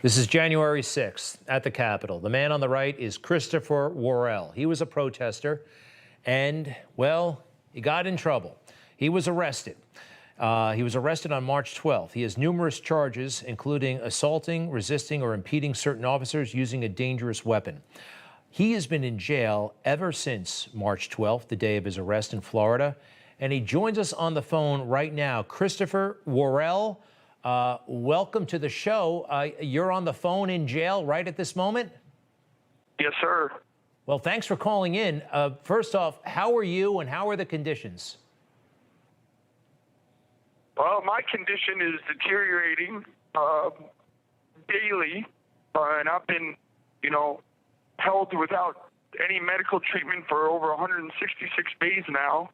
This is January 6th at the Capitol. The man on the right is Christopher Worrell. He was a protester and, well, he got in trouble. He was arrested. He was arrested on March 12th. He has numerous charges, including assaulting, resisting, or impeding certain officers using a dangerous weapon. He has been in jail ever since March 12th, the day of his arrest in Florida. And he joins us on the phone right now. Christopher Worrell, welcome to the show. You're on the phone in jail right at this moment? Yes, sir. Well, thanks for calling in. First off, how are you and how are the conditions? Well, my condition is deteriorating daily, and I've been, held without any medical treatment for over 166 days now.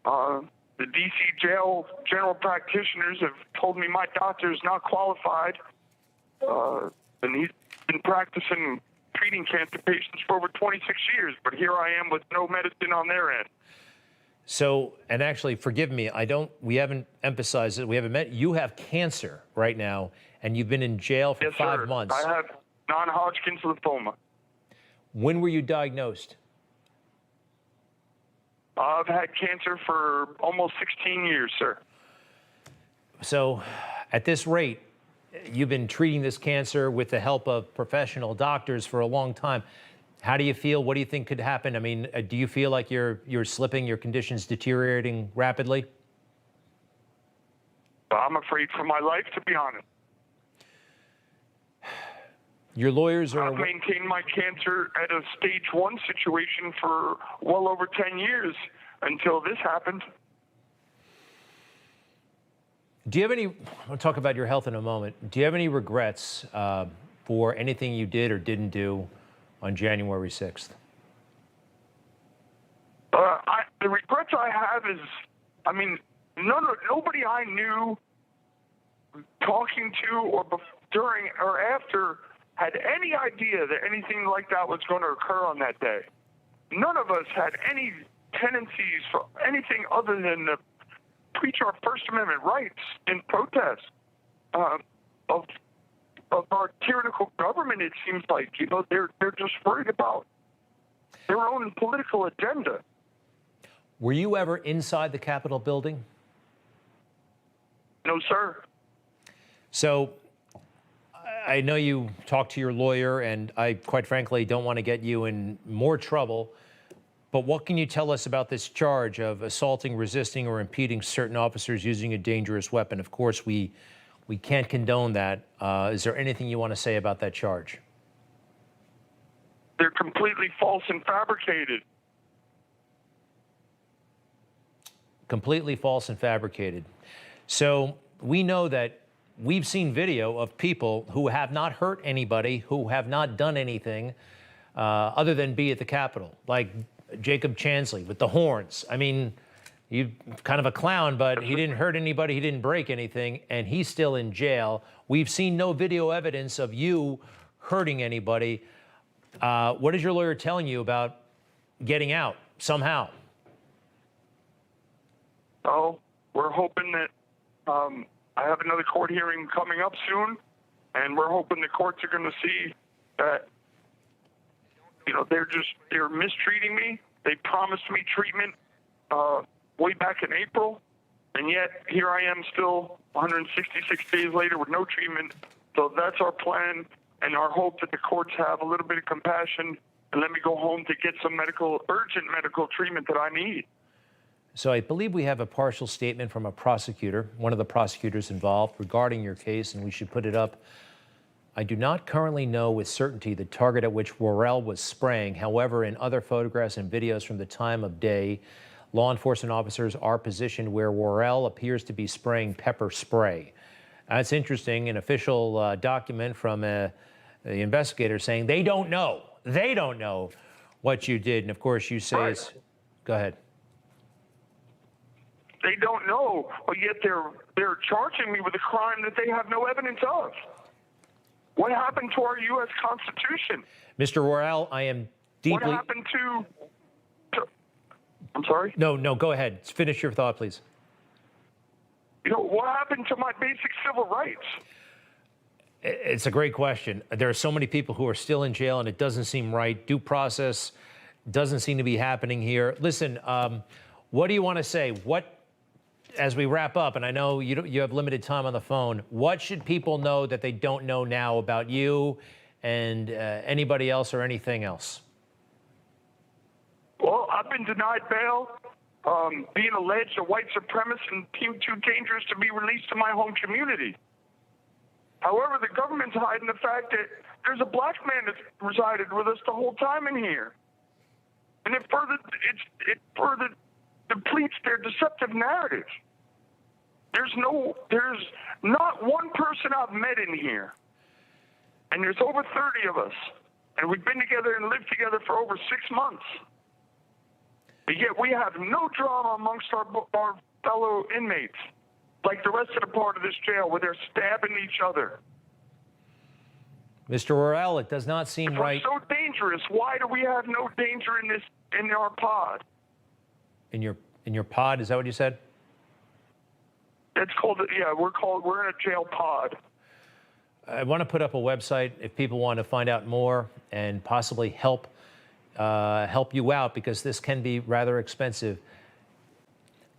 The D.C. jail general practitioners have told me my doctor is not qualified, and he's been practicing treating cancer patients for over 26 years, but here I am with no medicine on their end. So, and actually, forgive me, we haven't emphasized it, we haven't met, you have cancer right now, and you've been in jail for Yes, 5 sir. months. I have non-Hodgkin's lymphoma. When were you diagnosed? I've had cancer for almost 16 years, sir. So, at this rate, you've been treating this cancer with the help of professional doctors for a long time. How do you feel? What do you think could happen? I mean, do you feel like you're slipping, your condition's deteriorating rapidly? I'm afraid for my life, to be honest. Your lawyers are... I've maintained my cancer at a stage 1 situation for well over 10 years until this happened. Do you have any... I'll talk about your health in a moment. Do you have any regrets for anything you did or didn't do on January 6th? The regrets I have is, nobody I knew talking to or during or after had any idea that anything like that was going to occur on that day. None of us had any tendencies for anything other than to preach our First Amendment rights in protest of our tyrannical government. It seems like, they're just worried about their own political agenda. Were you ever inside the Capitol building? No, sir. So I know you talked to your lawyer, and I, quite frankly, don't want to get you in more trouble. But what can you tell us about this charge of assaulting, resisting, or impeding certain officers using a dangerous weapon? Of course, we can't condone that. Is there anything you want to say about that charge? They're completely false and fabricated. Completely false and fabricated. So we know that we've seen video of people who have not hurt anybody, who have not done anything other than be at the Capitol, like Jacob Chansley with the horns. I mean, you're kind of a clown, but he didn't hurt anybody, he didn't break anything, and he's still in jail. We've seen no video evidence of you hurting anybody. What is your lawyer telling you about getting out somehow? Oh, we're hoping that I have another court hearing coming up soon, and we're hoping the courts are going to see that, they're mistreating me. They promised me treatment way back in April, and yet here I am still 166 days later with no treatment. So that's our plan and our hope, that the courts have a little bit of compassion and let me go home to get some urgent medical treatment that I need. So I believe we have a partial statement from a prosecutor, one of the prosecutors involved, regarding your case, and we should put it up. I do not currently know with certainty the target at which Worrell was spraying. However, in other photographs and videos from the time of day, law enforcement officers are positioned where Worrell appears to be spraying pepper spray. That's interesting. An official document from the investigator saying they don't know. They don't know what you did. And of course, you say, right. Go ahead. They don't know, but yet they're charging me with a crime that they have no evidence of. What happened to our U.S. Constitution? Mr. Worrell, I am deeply... What happened to... I'm sorry? No, go ahead. Finish your thought, please. What happened to my basic civil rights? It's a great question. There are so many people who are still in jail, and it doesn't seem right. Due process doesn't seem to be happening here. Listen, what do you want to say? As we wrap up, and I know you have limited time on the phone, what should people know that they don't know now about you and anybody else or anything else? Well, I've been denied bail, being alleged a white supremacist and deemed too dangerous to be released to my home community. However, the government's hiding the fact that there's a black man that's resided with us the whole time in here. And it further depletes their deceptive narrative. There's not one person I've met in here. And there's over 30 of us. And we've been together and lived together for over 6 months. But yet we have no drama amongst our fellow inmates, like the rest of the part of this jail where they're stabbing each other. Mr. Worrell, it does not seem right. We're so dangerous. Why do we have no danger in our pod? In your pod, is that what you said? It's called, yeah, we're in a jail pod. I want to put up a website if people want to find out more and possibly help you out, because this can be rather expensive.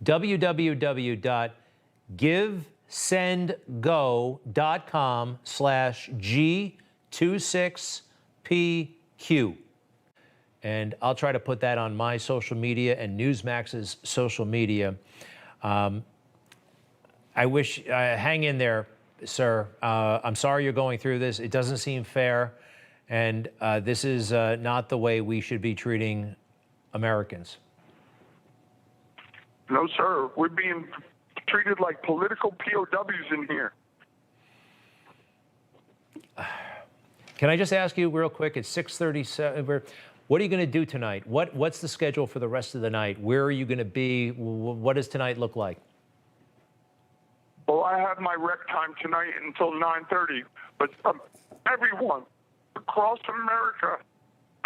www.givesendgo.com/G26PQ. And I'll try to put that on my social media and Newsmax's social media. I wish, hang in there, sir. I'm sorry you're going through this. It doesn't seem fair. And this is not the way we should be treating Americans. No, sir. We're being treated like political POWs in here. Can I just ask you real quick? It's 6:37. What are you going to do tonight? What's the schedule for the rest of the night? Where are you going to be? What does tonight look like? Well, I have my rec time tonight until 9:30. But everyone across America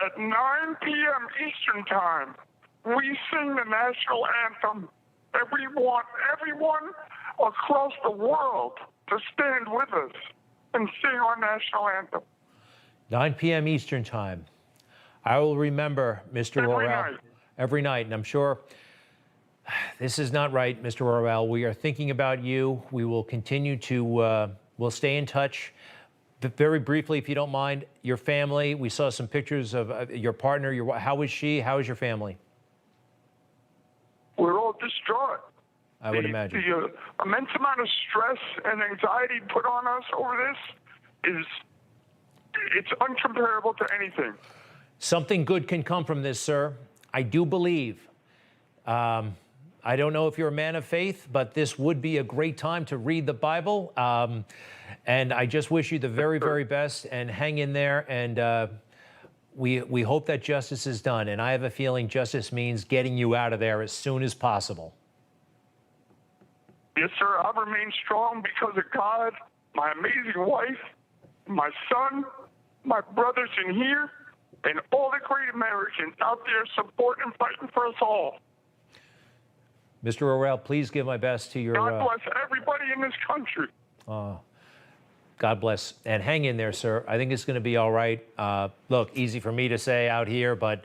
at 9 p.m. Eastern Time, we sing the national anthem. And we want everyone across the world to stand with us and sing our national anthem. 9 p.m. Eastern Time. I will remember, Mr. Worrell. Every night. And I'm sure this is not right, Mr. Worrell. We are thinking about you. We will continue to, we'll stay in touch. Very briefly, if you don't mind, your family. We saw some pictures of your partner. How is she? How is your family? We're all distraught. I would imagine. The immense amount of stress and anxiety put on us over this it's uncomparable to anything. Something good can come from this, sir. I do believe. I don't know if you're a man of faith, but this would be a great time to read the Bible. And I just wish you the very, very best, and hang in there. And we hope that justice is done. And I have a feeling justice means getting you out of there as soon as possible. Yes, sir. I remain strong because of God, my amazing wife, my son, my brothers in here, and all the great Americans out there supporting and fighting for us all. Mr. Worrell, please give my best to your... God bless everybody in this country. God bless. And hang in there, sir. I think it's going to be all right. Look, easy for me to say out here, but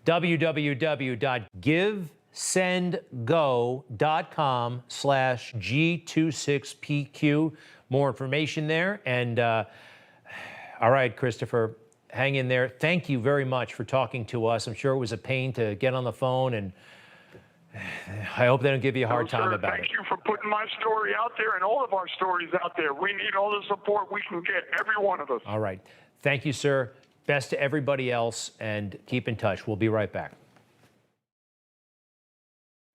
www.givesendgo.com/G26PQ. More information there. And all right, Christopher, hang in there. Thank you very much for talking to us. I'm sure it was a pain to get on the phone, and I hope they don't give you a hard time about it. Thank you for putting my story out there and all of our stories out there. We need all the support we can get, every one of us. All right. Thank you, sir. Best to everybody else, and keep in touch. We'll be right back.